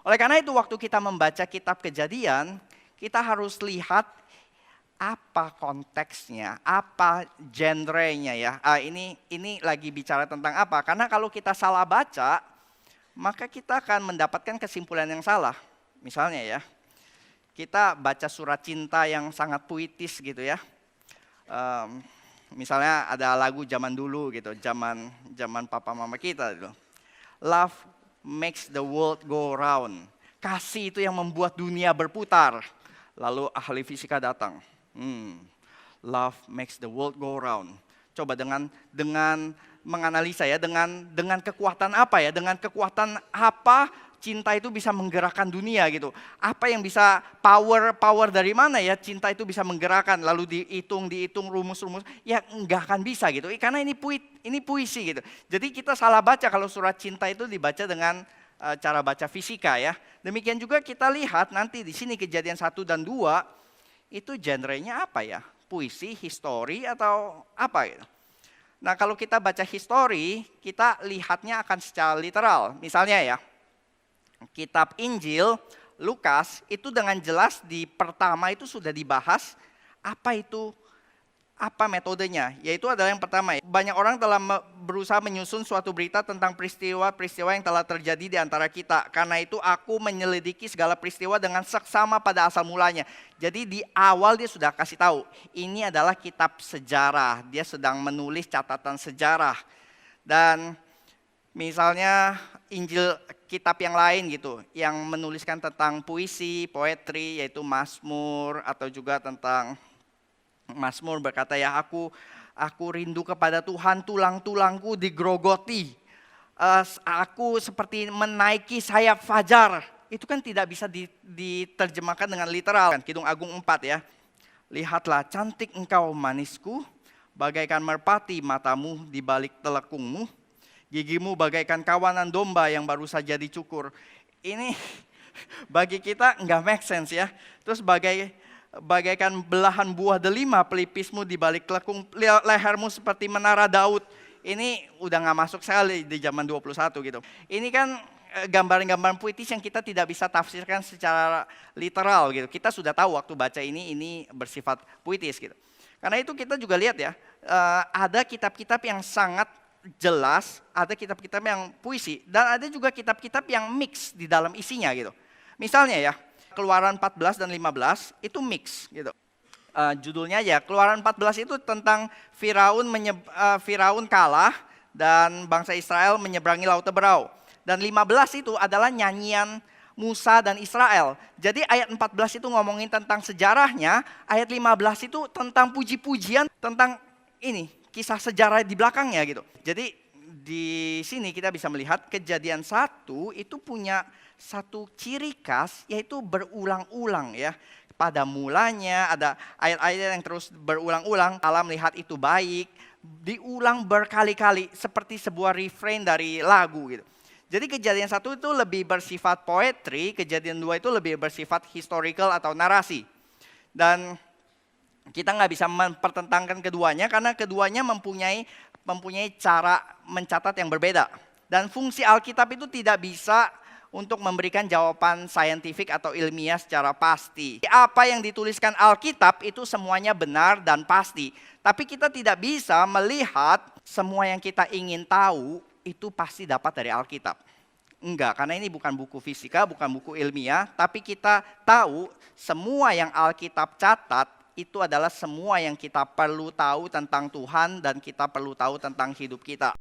Oleh karena itu waktu kita membaca kitab Kejadian, kita harus lihat apa konteksnya, apa genrenya ya. Ini lagi bicara tentang apa? Karena kalau kita salah baca, maka kita akan mendapatkan kesimpulan yang salah. Misalnya ya, kita baca surat cinta yang sangat puitis gitu ya. Misalnya ada lagu zaman dulu gitu, zaman papa mama kita gitu. Love makes the world go round. Kasih itu yang membuat dunia berputar. Lalu ahli fisika datang. Love makes the world go round. Coba dengan menganalisa ya, dengan kekuatan apa ya? Dengan kekuatan apa cinta itu bisa menggerakkan dunia gitu? Apa yang bisa power dari mana ya cinta itu bisa menggerakkan? Lalu dihitung rumus-rumus, ya nggak akan bisa gitu. Karena ini puisi gitu. Jadi kita salah baca kalau surat cinta itu dibaca dengan cara baca fisika ya. Demikian juga kita lihat nanti di sini Kejadian 1 dan 2 itu genrenya apa ya? Puisi, histori atau apa gitu. Nah kalau kita baca histori, kita lihatnya akan secara literal. Misalnya ya, kitab Injil, Lukas itu dengan jelas di pertama itu sudah dibahas apa metodenya. Yaitu adalah yang pertama, banyak orang telah berusaha menyusun suatu berita tentang peristiwa-peristiwa yang telah terjadi di antara kita. Karena itu aku menyelidiki segala peristiwa dengan seksama pada asal mulanya. Jadi di awal dia sudah kasih tahu, ini adalah kitab sejarah. Dia sedang menulis catatan sejarah. Dan misalnya Injil kitab yang lain gitu, yang menuliskan tentang puisi, poetry, yaitu Mazmur atau juga tentang Mazmur berkata ya aku rindu kepada Tuhan, tulang-tulangku digrogoti. Aku seperti menaiki sayap fajar. Itu kan tidak bisa diterjemahkan dengan literal. Kidung Agung 4 ya. Lihatlah cantik engkau manisku, bagaikan merpati matamu di balik telekungmu. Gigimu bagaikan kawanan domba yang baru saja dicukur. Ini bagi kita nggak make sense ya. Terus bagaikan belahan buah delima pelipismu di balik telekung, lehermu seperti menara Daud. Ini udah nggak masuk sekali di zaman 21 gitu. Ini kan gambaran-gambaran puitis yang kita tidak bisa tafsirkan secara literal gitu. Kita sudah tahu waktu baca ini bersifat puitis gitu. Karena itu kita juga lihat ya, ada kitab-kitab yang sangat jelas, ada kitab-kitab yang puisi, dan ada juga kitab-kitab yang mix di dalam isinya gitu. Misalnya ya, Keluaran 14 dan 15 itu mix gitu. Judulnya ya, Keluaran 14 itu tentang Firaun kalah dan bangsa Israel menyeberangi Laut Teberau. Dan 15 itu adalah nyanyian Musa dan Israel. Jadi ayat 14 itu ngomongin tentang sejarahnya, ayat 15 itu tentang puji-pujian, tentang ini kisah sejarah di belakangnya gitu. Jadi di sini kita bisa melihat Kejadian 1 itu punya satu ciri khas, yaitu berulang-ulang ya. Pada mulanya ada ayat-ayat yang terus berulang-ulang. Allah melihat itu baik, diulang berkali-kali seperti sebuah refrain dari lagu gitu. Jadi Kejadian 1 itu lebih bersifat poetry, Kejadian 2 itu lebih bersifat historical atau narasi. Dan kita nggak bisa mempertentangkan keduanya karena keduanya mempunyai cara mencatat yang berbeda. Dan fungsi Alkitab itu tidak bisa untuk memberikan jawaban saintifik atau ilmiah secara pasti. Apa yang dituliskan Alkitab itu semuanya benar dan pasti. Tapi kita tidak bisa melihat semua yang kita ingin tahu itu pasti dapat dari Alkitab. Enggak, karena ini bukan buku fisika, bukan buku ilmiah. Tapi kita tahu semua yang Alkitab catat itu adalah semua yang kita perlu tahu tentang Tuhan dan kita perlu tahu tentang hidup kita.